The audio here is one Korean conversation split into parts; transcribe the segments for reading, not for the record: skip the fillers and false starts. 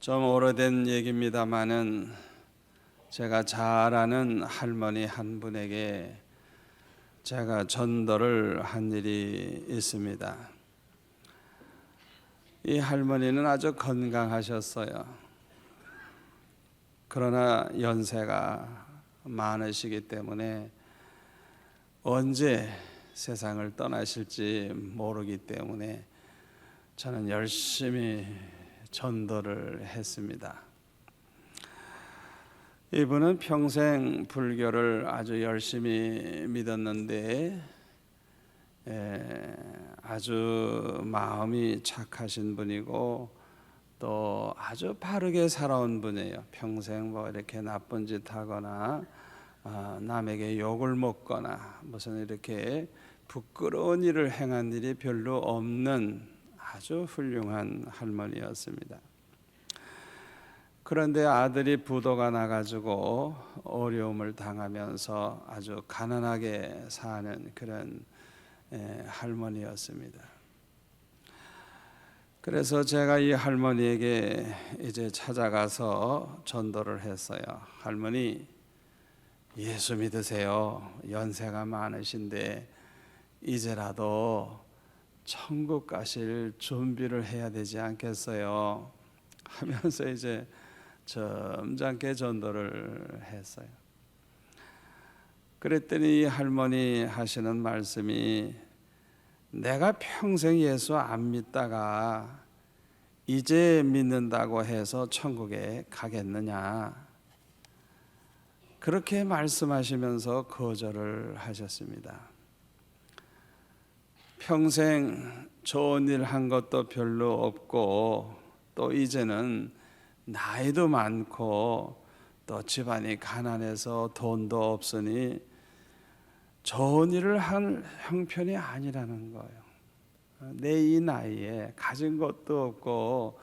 좀 오래된 얘기입니다마는 제가 잘 아는 할머니 한 분에게 제가 전도를 한 일이 있습니다. 이 할머니는 아주 건강하셨어요. 그러나 연세가 많으시기 때문에 언제 세상을 떠나실지 모르기 때문에 저는 열심히 전도를 했습니다. 이분은 평생 불교를 아주 열심히 믿었는데 아주 마음이 착하신 분이고 또 아주 바르게 살아온 분이에요. 평생 뭐 이렇게 나쁜 짓 하거나 남에게 욕을 먹거나 무슨 이렇게 부끄러운 일을 행한 일이 별로 없는 아주 훌륭한 할머니였습니다. 그런데 아들이 부도가 나가지고 어려움을 당하면서 아주 가난하게 사는 그런 할머니였습니다. 그래서 제가 이 할머니에게 이제 찾아가서 전도를 했어요. 할머니, 예수 믿으세요. 연세가 많으신데 이제라도 천국 가실 준비를 해야 되지 않겠어요? 하면서 이제 점잖게 전도를 했어요. 그랬더니 이 할머니 하시는 말씀이, 내가 평생 예수 안 믿다가 이제 믿는다고 해서 천국에 가겠느냐, 그렇게 말씀하시면서 거절을 하셨습니다. 평생 좋은 일 한 것도 별로 없고 또 이제는 나이도 많고 또 집안이 가난해서 돈도 없으니 좋은 일을 할 형편이 아니라는 거예요. 내 이 나이에 가진 것도 없고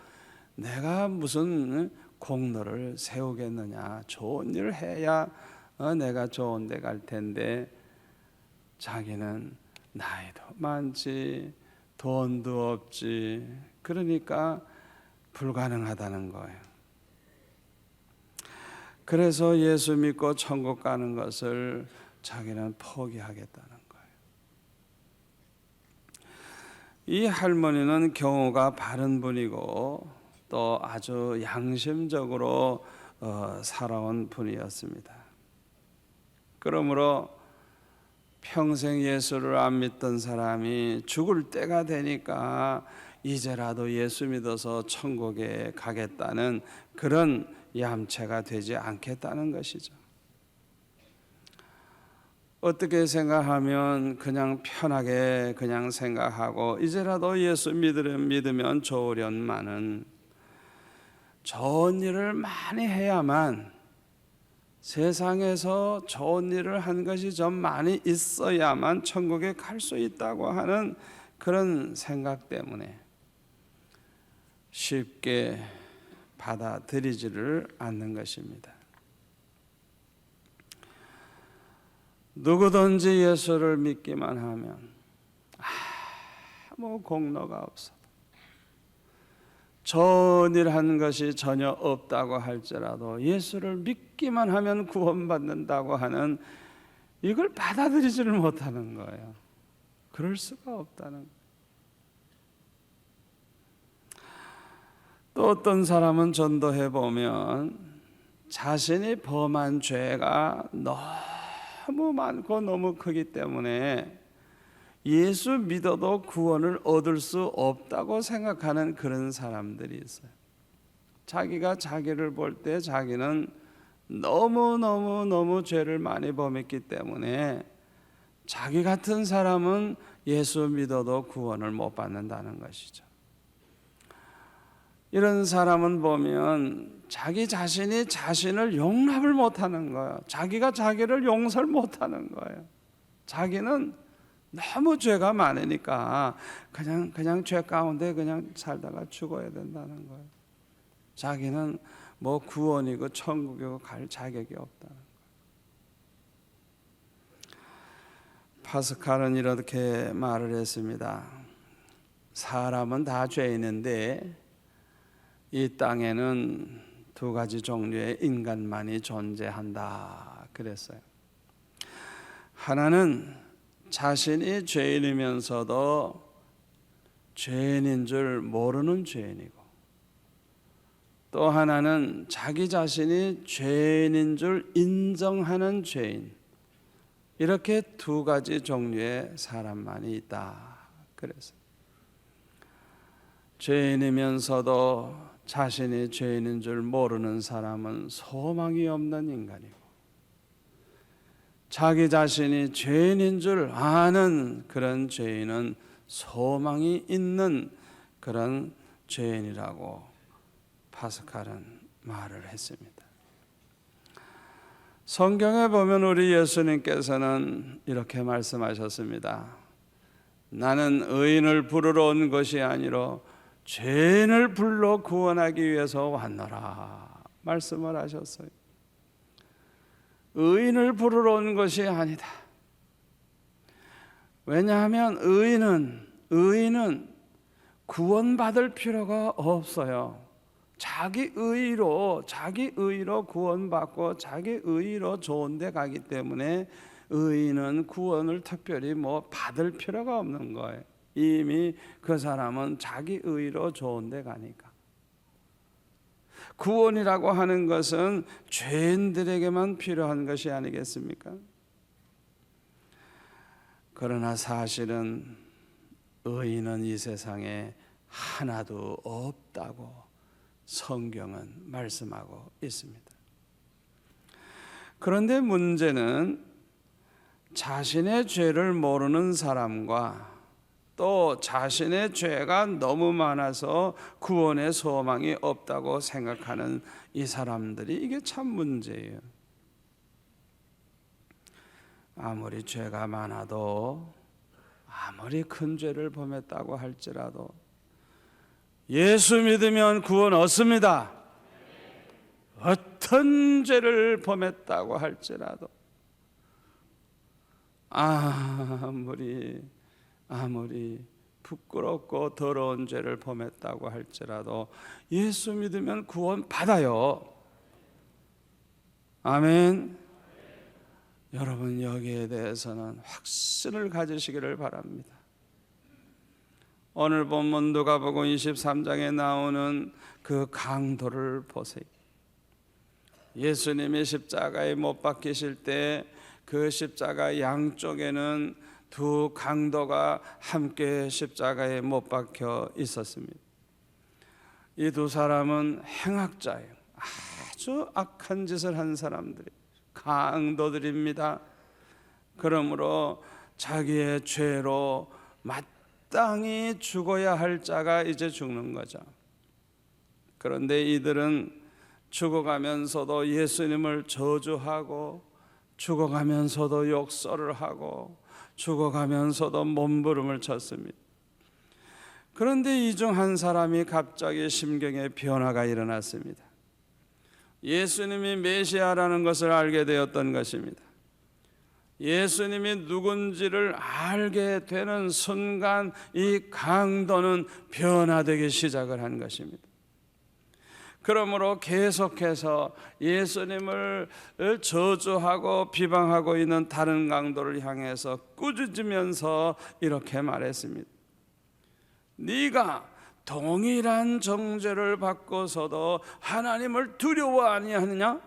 내가 무슨 공로를 세우겠느냐, 좋은 일을 해야 내가 좋은 데 갈 텐데 자기는 나이도 많지 돈도 없지, 그러니까 불가능하다는 거예요. 그래서 예수 믿고 천국 가는 것을 자기는 포기하겠다는 거예요. 이 할머니는 경우가 바른 분이고 또 아주 양심적으로 살아온 분이었습니다. 그러므로 평생 예수를 안 믿던 사람이 죽을 때가 되니까 이제라도 예수 믿어서 천국에 가겠다는 그런 얌체가 되지 않겠다는 것이죠. 어떻게 생각하면 그냥 편하게 그냥 생각하고 이제라도 예수 믿으면 좋으련만은 좋은 일을 많이 해야만, 세상에서 좋은 일을 한 것이 좀 많이 있어야만 천국에 갈 수 있다고 하는 그런 생각 때문에 쉽게 받아들이지를 않는 것입니다. 누구든지 예수를 믿기만 하면 아무 공로가 없어도, 좋은 일 한 것이 전혀 없다고 할지라도 예수를 믿기만 하면 구원받는다고 하는, 이걸 받아들이지를 못하는 거예요. 그럴 수가 없다는 거예요. 또 어떤 사람은 전도해 보면 자신이 범한 죄가 너무 많고 너무 크기 때문에 예수 믿어도 구원을 얻을 수 없다고 생각하는 그런 사람들이 있어요. 자기가 자기를 볼 때 자기는 너무 죄를 많이 범했기 때문에 자기 같은 사람은 예수 믿어도 구원을 못 받는다는 것이죠. 이런 사람은 보면 자기 자신이 자신을 용납을 못하는 거예요. 자기가 자기를 용서를 못하는 거예요. 자기는 너무 죄가 많으니까 그냥 죄 가운데 그냥 살다가 죽어야 된다는 거예요. 자기는 뭐 구원이고 천국이고 갈 자격이 없다는 거예요. 파스칼은 이렇게 말을 했습니다. 사람은 다 죄인인데 이 땅에는 두 가지 종류의 인간만이 존재한다 그랬어요. 하나는 자신이 죄인이면서도 죄인인 줄 모르는 죄인이고, 또 하나는 자기 자신이 죄인인 줄 인정하는 죄인. 이렇게 두 가지 종류의 사람만이 있다 그랬어요. 죄인이면서도 자신이 죄인인 줄 모르는 사람은 소망이 없는 인간이고, 자기 자신이 죄인인 줄 아는 그런 죄인은 소망이 있는 그런 죄인이라고 파스칼은 말을 했습니다. 성경에 보면 우리 예수님께서는 이렇게 말씀하셨습니다. 나는 의인을 부르러 온 것이 아니라 죄인을 불러 구원하기 위해서 왔노라 말씀을 하셨어요. 의인을 부르러 온 것이 아니다. 왜냐하면 의인은 구원받을 필요가 없어요. 자기 의로 구원받고 자기 의로 좋은 데 가기 때문에 의인은 구원을 특별히 받을 필요가 없는 거예요. 이미 그 사람은 자기 의로 좋은 데 가니까. 구원이라고 하는 것은 죄인들에게만 필요한 것이 아니겠습니까? 그러나 사실은 의인은 이 세상에 하나도 없다고 성경은 말씀하고 있습니다. 그런데 문제는 자신의 죄를 모르는 사람과 또 자신의 죄가 너무 많아서 구원의 소망이 없다고 생각하는 이 사람들이, 이게 참 문제예요. 아무리 죄가 많아도, 아무리 큰 죄를 범했다고 할지라도 예수 믿으면 구원 얻습니다. 어떤 죄를 범했다고 할지라도, 아무리 부끄럽고 더러운 죄를 범했다고 할지라도 예수 믿으면 구원 받아요. 아멘. 여러분, 여기에 대해서는 확신을 가지시기를 바랍니다. 오늘 본문 누가복음 23장에 나오는 그 강도를 보세요. 예수님이 십자가에 못 박히실 때 그 십자가 양쪽에는 두 강도가 함께 십자가에 못 박혀 있었습니다. 이 두 사람은 행악자예요. 아주 악한 짓을 한 사람들이, 강도들입니다. 그러므로 자기의 죄로 마땅히 죽어야 할 자가 이제 죽는 거죠. 그런데 이들은 죽어가면서도 예수님을 저주하고, 죽어가면서도 욕설을 하고, 죽어가면서도 몸부림을 쳤습니다. 그런데 이 중 한 사람이 갑자기 심경의 변화가 일어났습니다. 예수님이 메시아라는 것을 알게 되었던 것입니다. 예수님이 누군지를 알게 되는 순간 이 강도는 변화되기 시작을 한 것입니다. 그러므로 계속해서 예수님을 저주하고 비방하고 있는 다른 강도를 향해서 꾸짖으면서 이렇게 말했습니다. 네가 동일한 정죄를 받고서도 하나님을 두려워 아니하느냐?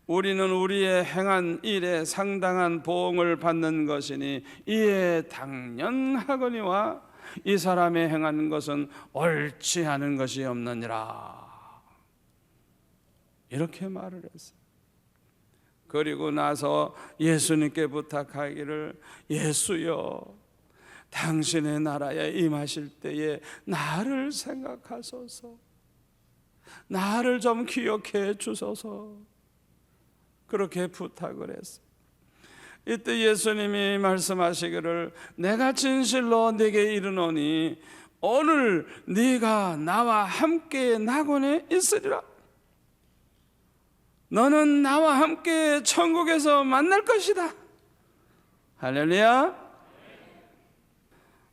우리는 우리의 행한 일에 상당한 보응을 받는 것이니 이에 당연하거니와 이 사람의 행한 것은 옳지 않은 것이 없느니라. 이렇게 말을 했어요. 그리고 나서 예수님께 부탁하기를, 예수여, 당신의 나라에 임하실 때에 나를 생각하소서, 나를 좀 기억해 주소서, 그렇게 부탁을 했어요. 이때 예수님이 말씀하시기를, 내가 진실로 네게 이르노니 오늘 네가 나와 함께 낙원에 있으리라. 너는 나와 함께 천국에서 만날 것이다. 할렐루야.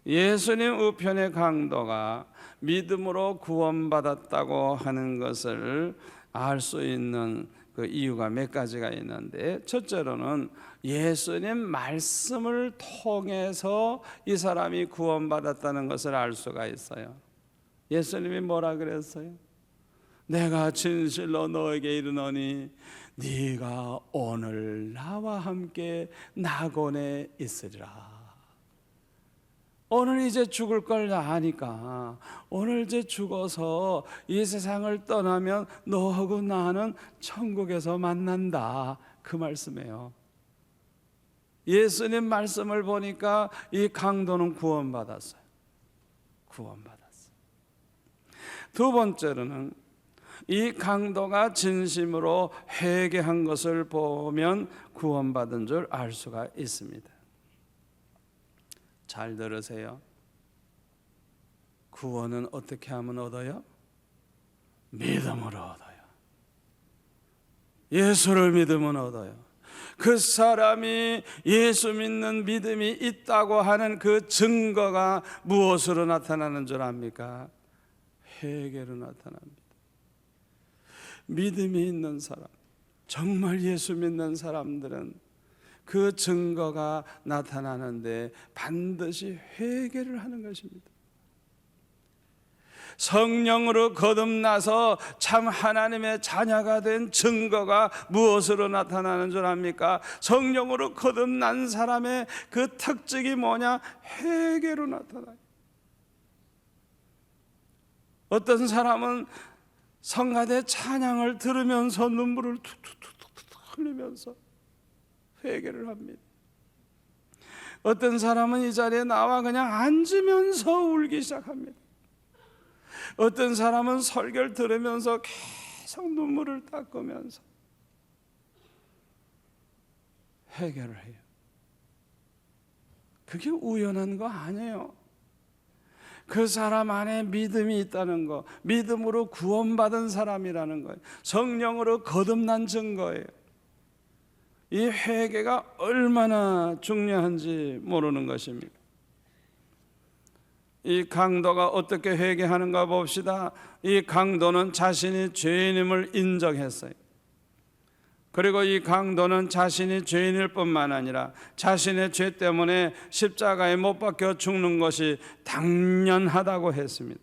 예수님 우편의 강도가 믿음으로 구원받았다고 하는 것을 알 수 있는 그 이유가 몇 가지가 있는데, 첫째로는 예수님 말씀을 통해서 이 사람이 구원받았다는 것을 알 수가 있어요. 예수님이 뭐라 그랬어요? 내가 진실로 너에게 이르노니 네가 오늘 나와 함께 낙원에 있으리라. 오늘 이제 죽을 걸 아니까 오늘 이제 죽어서 이 세상을 떠나면 너하고 나는 천국에서 만난다, 그 말씀이에요. 예수님 말씀을 보니까 이 강도는 구원받았어요. 구원받았어요. 두 번째로는 이 강도가 진심으로 회개한 것을 보면 구원받은 줄 알 수가 있습니다. 잘 들으세요. 구원은 어떻게 하면 얻어요? 믿음으로 얻어요. 예수를 믿으면 얻어요. 그 사람이 예수 믿는 믿음이 있다고 하는 그 증거가 무엇으로 나타나는 줄 압니까? 회개로 나타납니다. 믿음이 있는 사람, 정말 예수 믿는 사람들은 그 증거가 나타나는데 반드시 회개를 하는 것입니다. 성령으로 거듭나서 참 하나님의 자녀가 된 증거가 무엇으로 나타나는 줄 압니까? 성령으로 거듭난 사람의 그 특징이 뭐냐? 회개로 나타나요. 어떤 사람은 성가대 찬양을 들으면서 눈물을 툭툭툭툭 흘리면서 회개를 합니다. 어떤 사람은 이 자리에 나와 그냥 앉으면서 울기 시작합니다. 어떤 사람은 설교를 들으면서 계속 눈물을 닦으면서 회개를 해요. 그게 우연한 거 아니에요. 그 사람 안에 믿음이 있다는 거, 믿음으로 구원받은 사람이라는 거예요. 성령으로 거듭난 증거예요. 이 회개가 얼마나 중요한지 모르는 것입니다. 이 강도가 어떻게 회개하는가 봅시다. 이 강도는 자신이 죄인임을 인정했어요. 그리고 이 강도는 자신이 죄인일 뿐만 아니라 자신의 죄 때문에 십자가에 못 박혀 죽는 것이 당연하다고 했습니다.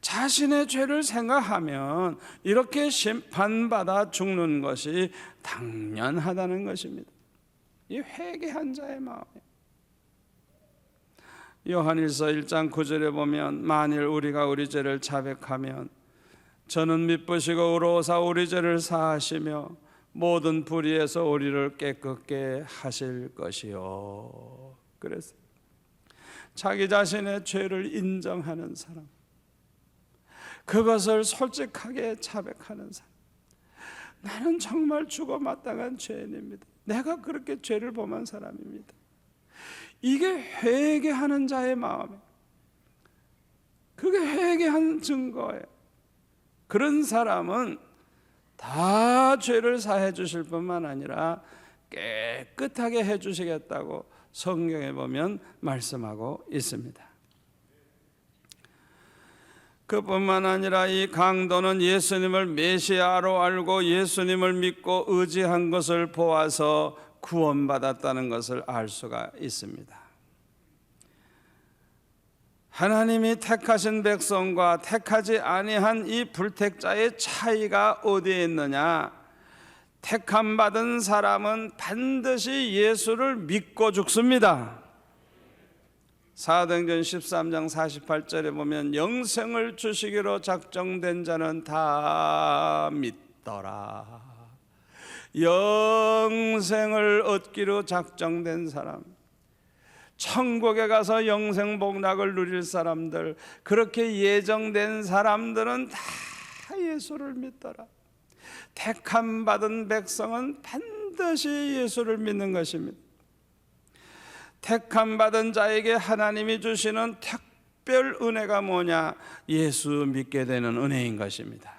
자신의 죄를 생각하면 이렇게 심판받아 죽는 것이 당연하다는 것입니다. 이 회개한 자의 마음이에요. 요한일서 1장 9절에 보면 만일 우리가 우리 죄를 자백하면 저는 미쁘시고 의로우사 우리 죄를 사하시며 모든 불의에서 우리를 깨끗게 하실 것이요. 그래서 자기 자신의 죄를 인정하는 사람, 그것을 솔직하게 자백하는 사람, 나는 정말 죽어 마땅한 죄인입니다. 내가 그렇게 죄를 범한 사람입니다. 이게 회개하는 자의 마음이에요. 그게 회개한 증거예요. 그런 사람은 다 죄를 사해 주실 뿐만 아니라 깨끗하게 해 주시겠다고 성경에 보면 말씀하고 있습니다. 그뿐만 아니라 이 강도는 예수님을 메시아로 알고 예수님을 믿고 의지한 것을 보아서 구원받았다는 것을 알 수가 있습니다. 하나님이 택하신 백성과 택하지 아니한 이 불택자의 차이가 어디에 있느냐? 택함 받은 사람은 반드시 예수를 믿고 죽습니다. 사도행전 13장 48절에 보면 영생을 주시기로 작정된 자는 다 믿더라. 영생을 얻기로 작정된 사람, 천국에 가서 영생 복락을 누릴 사람들, 그렇게 예정된 사람들은 다 예수를 믿더라. 택함 받은 백성은 반드시 예수를 믿는 것입니다. 택함 받은 자에게 하나님이 주시는 특별 은혜가 뭐냐? 예수 믿게 되는 은혜인 것입니다.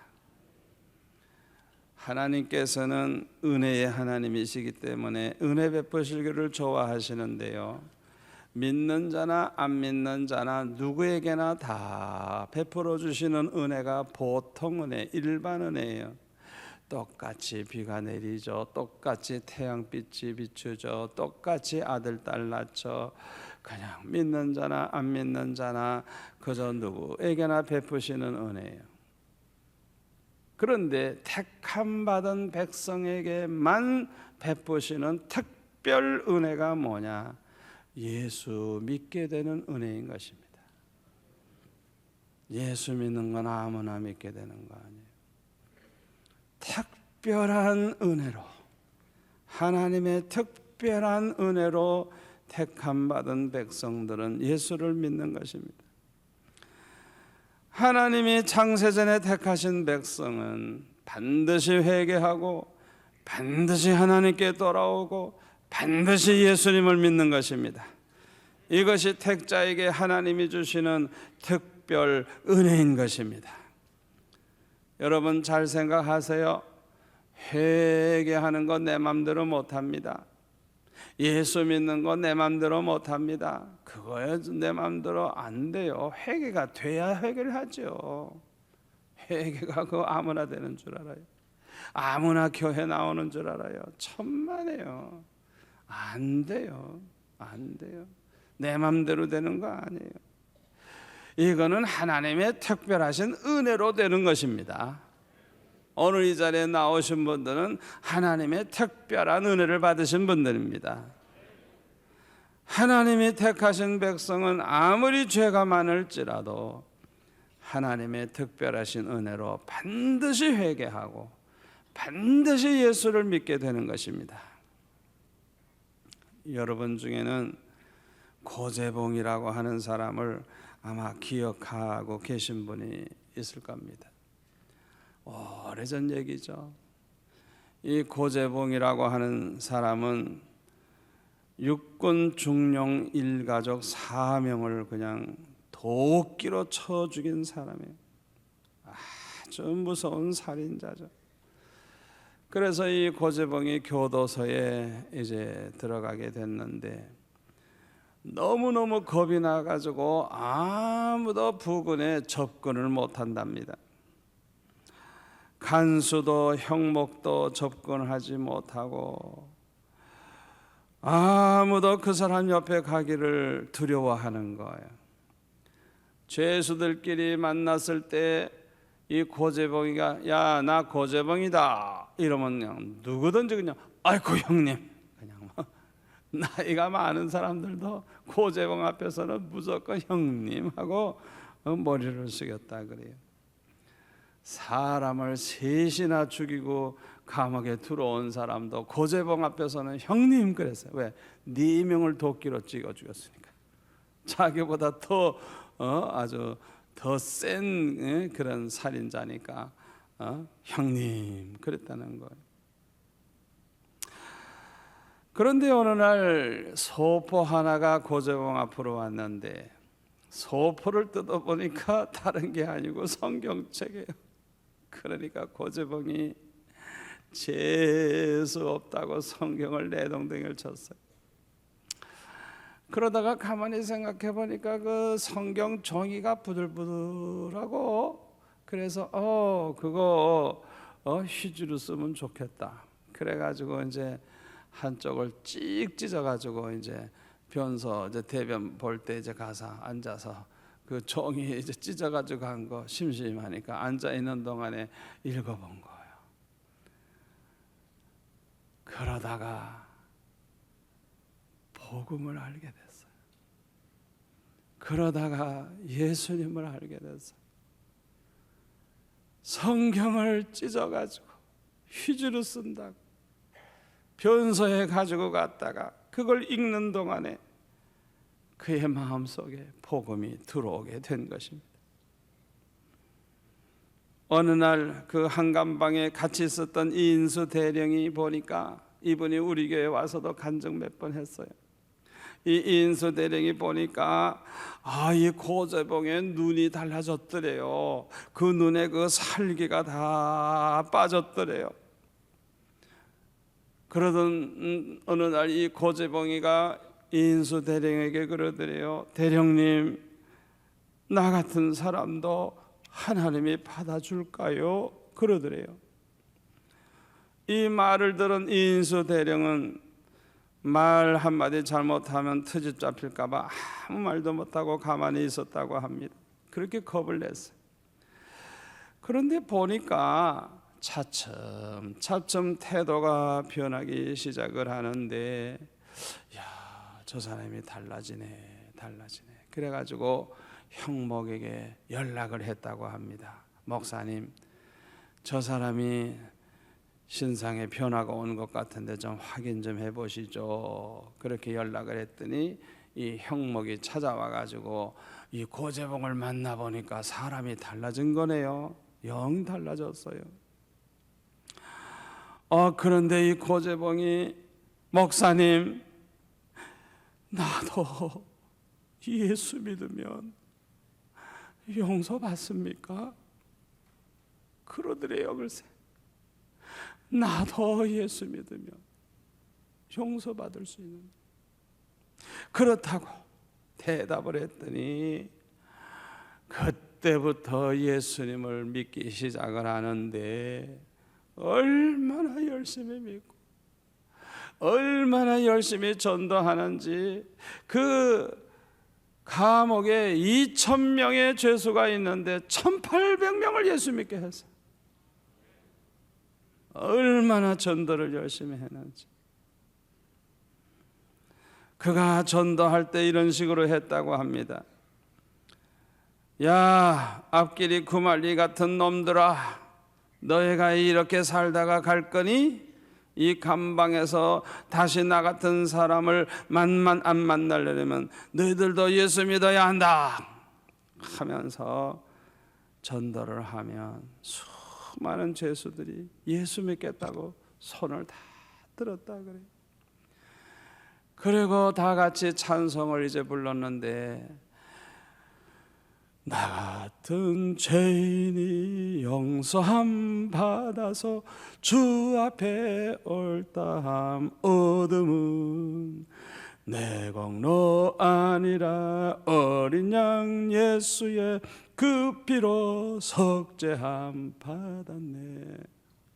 하나님께서는 은혜의 하나님이시기 때문에 은혜 베푸시기를 좋아하시는데요, 믿는 자나 안 믿는 자나 누구에게나 다 베풀어 주시는 은혜가 보통 은혜, 일반 은혜예요. 똑같이 비가 내리죠. 똑같이 태양빛이 비추죠. 똑같이 아들 딸 낳죠. 그냥 믿는 자나 안 믿는 자나 그저 누구에게나 베푸시는 은혜예요. 그런데 택함 받은 백성에게만 베푸시는 특별 은혜가 뭐냐? 예수 믿게 되는 은혜인 것입니다. 예수 믿는 건 아무나 믿게 되는 거 아니에요. 특별한 은혜로, 하나님의 특별한 은혜로 택함 받은 백성들은 예수를 믿는 것입니다. 하나님이 창세전에 택하신 백성은 반드시 회개하고 반드시 하나님께 돌아오고 반드시 예수님을 믿는 것입니다. 이것이 택자에게 하나님이 주시는 특별 은혜인 것입니다. 여러분 잘 생각하세요. 회개하는 건 내 맘대로 못합니다. 예수 믿는 건 내 맘대로 못합니다. 그거야 내 맘대로 안 돼요. 회개가 돼야 회개를 하죠. 회개가 그거 아무나 되는 줄 알아요. 아무나 교회 나오는 줄 알아요. 천만에요. 안 돼요. 안 돼요. 내 맘대로 되는 거 아니에요. 이거는 하나님의 특별하신 은혜로 되는 것입니다. 오늘 이 자리에 나오신 분들은 하나님의 특별한 은혜를 받으신 분들입니다. 하나님이 택하신 백성은 아무리 죄가 많을지라도 하나님의 특별하신 은혜로 반드시 회개하고 반드시 예수를 믿게 되는 것입니다. 여러분 중에는 고재봉이라고 하는 사람을 아마 기억하고 계신 분이 있을 겁니다. 오래전 얘기죠. 이 고재봉이라고 하는 사람은 육군 중령 일가족 4명을 그냥 도끼로 쳐 죽인 사람이에요. 아주 무서운 살인자죠. 그래서 이 고재봉이 교도소에 이제 들어가게 됐는데 너무너무 겁이 나가지고 아무도 부근에 접근을 못한답니다. 간수도 형목도 접근하지 못하고 아무도 그 사람 옆에 가기를 두려워하는 거예요. 죄수들끼리 만났을 때 이 고재봉이가 야, 나 고재봉이다 이러면 그냥 누구든지 그냥 아이고 형님, 그냥 나이가 많은 사람들도 고재봉 앞에서는 무조건 형님 하고 머리를 숙였다 그래요. 사람을 셋이나 죽이고 감옥에 들어온 사람도 고재봉 앞에서는 형님 그랬어요. 왜? 4명을 도끼로 찍어 죽였으니까. 자기보다 더 아주 더 센 그런 살인자니까 형님 그랬다는 거예요. 그런데 어느 날 소포 하나가 고재봉 앞으로 왔는데 소포를 뜯어보니까 다른 게 아니고 성경책이에요. 그러니까 고재봉이 재수 없다고 성경을 내동댕이를 쳤어요. 그러다가 가만히 생각해 보니까 그 성경 종이가 부들부들하고 그래서 그거 휘주로 쓰면 좋겠다. 그래가지고 이제 한쪽을 찍 찢어가지고 이제 변소 이제 대변 볼 때 이제 가서 앉아서 그 종이 이제 찢어가지고 한 거 심심하니까 앉아 있는 동안에 읽어본 거예요. 그러다가 복음을 알게 됐어요. 그러다가 예수님을 알게 됐어요. 성경을 찢어가지고 휘주로 쓴다고 변소에 가지고 갔다가 그걸 읽는 동안에 그의 마음속에 복음이 들어오게 된 것입니다. 어느 날 그 한간방에 같이 있었던 이인수 대령이 보니까 이분이 우리 교회에 와서도 간증 몇 번 했어요. 이 이인수 대령이 보니까 이 고재봉의 눈이 달라졌더래요. 그 눈에 그 살기가 다 빠졌더래요. 그러던 어느 날 이 고재봉이가 인수 대령에게 그러더래요. 대령님, 나 같은 사람도 하나님이 받아줄까요? 그러더래요. 이 말을 들은 인수 대령은 말 한마디 잘못하면 트집 잡힐까 봐 아무 말도 못하고 가만히 있었다고 합니다. 그렇게 겁을 냈어요. 그런데 보니까 차츰 태도가 변하기 시작을 하는데, 야, 저 사람이 달라지네. 그래가지고 형목에게 연락을 했다고 합니다. 목사님, 저 사람이 신상에 변화가 온 것 같은데 좀 확인 좀 해보시죠. 그렇게 연락을 했더니 이 형목이 찾아와 가지고 이 고재봉을 만나보니까 사람이 달라진 거네요. 영 달라졌어요. 그런데 이 고재봉이, 목사님, 나도 예수 믿으면 용서받습니까? 그러더래요. 글쎄, 나도 예수 믿으면 용서받을 수 있는, 그렇다고 대답을 했더니 그때부터 예수님을 믿기 시작을 하는데, 얼마나 열심히 믿고 얼마나 열심히 전도하는지, 그 감옥에 2,000명의 죄수가 있는데 1,800명을 예수 믿게 했어요. 얼마나 전도를 열심히 했는지. 그가 전도할 때 이런 식으로 했다고 합니다. 야, 앞길이 구말리 같은 놈들아, 너희가 이렇게 살다가 갈 거니? 이 감방에서 다시 나 같은 사람을 안 만나려면 너희들도 예수 믿어야 한다 하면서 전도를 하면 수많은 죄수들이 예수 믿겠다고 손을 다 들었다 그래요. 그리고 다 같이 찬송을 이제 불렀는데, 나 같은 죄인이 용서함 받아서 주 앞에 옳다함 얻음은 내 공로 아니라 어린 양 예수의 그 피로 속죄함 받았네.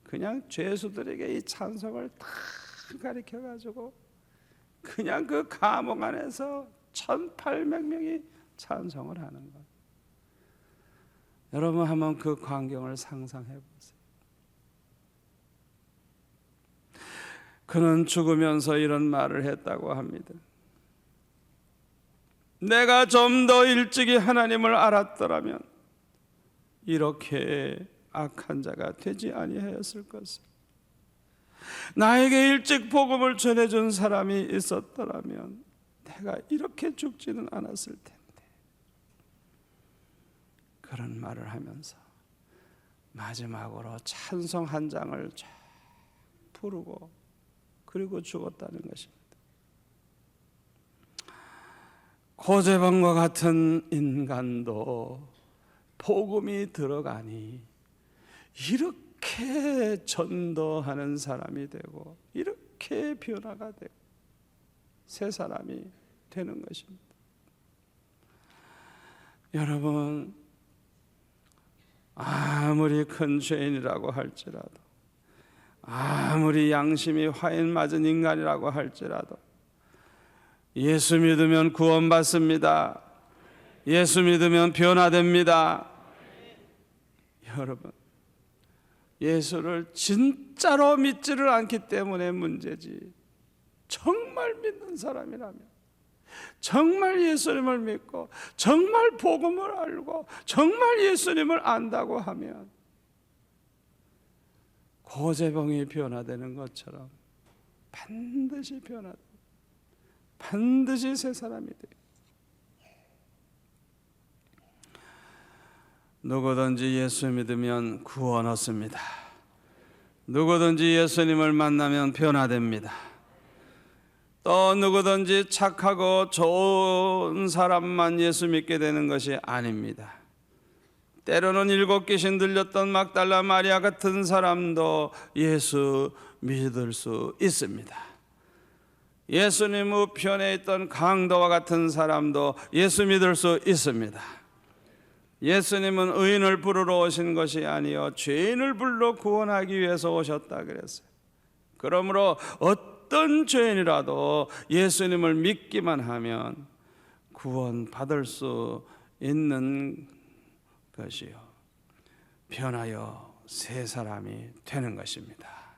그냥 죄수들에게 이 찬송을 다 가르쳐가지고 그냥 그 감옥 안에서 1,800명이 찬송을 하는 거예요. 여러분 한번 그 광경을 상상해 보세요. 그는 죽으면서 이런 말을 했다고 합니다. 내가 좀 더 일찍이 하나님을 알았더라면 이렇게 악한 자가 되지 아니하였을 것을. 나에게 일찍 복음을 전해준 사람이 있었더라면 내가 이렇게 죽지는 않았을 텐데. 그런 말을 하면서 마지막으로 찬송 한 장을 쫙 부르고 그리고 죽었다는 것입니다. 고재봉과 같은 인간도 복음이 들어가니 이렇게 전도하는 사람이 되고 이렇게 변화가 되고 새 사람이 되는 것입니다. 여러분, 아무리 큰 죄인이라고 할지라도, 아무리 양심이 화인 맞은 인간이라고 할지라도 예수 믿으면 구원받습니다. 예수 믿으면 변화됩니다. 여러분, 예수를 진짜로 믿지를 않기 때문에 문제지, 정말 믿는 사람이라면, 정말 예수님을 믿고 정말 복음을 알고 정말 예수님을 안다고 하면 고재봉이 변화되는 것처럼 반드시 변화돼, 반드시 새 사람이 돼요. 누구든지 예수 믿으면 구원 얻습니다. 누구든지 예수님을 만나면 변화됩니다. 또 누구든지 착하고 좋은 사람만 예수 믿게 되는 것이 아닙니다. 때로는 7 귀신 들렸던 막달라 마리아 같은 사람도 예수 믿을 수 있습니다. 예수님 우편에 있던 강도와 같은 사람도 예수 믿을 수 있습니다. 예수님은 의인을 부르러 오신 것이 아니요 죄인을 불러 구원하기 위해서 오셨다 그랬어요. 그러므로 어떤 죄인이라도 예수님을 믿기만 하면 구원 받을 수 있는 것이요 변하여 새 사람이 되는 것입니다.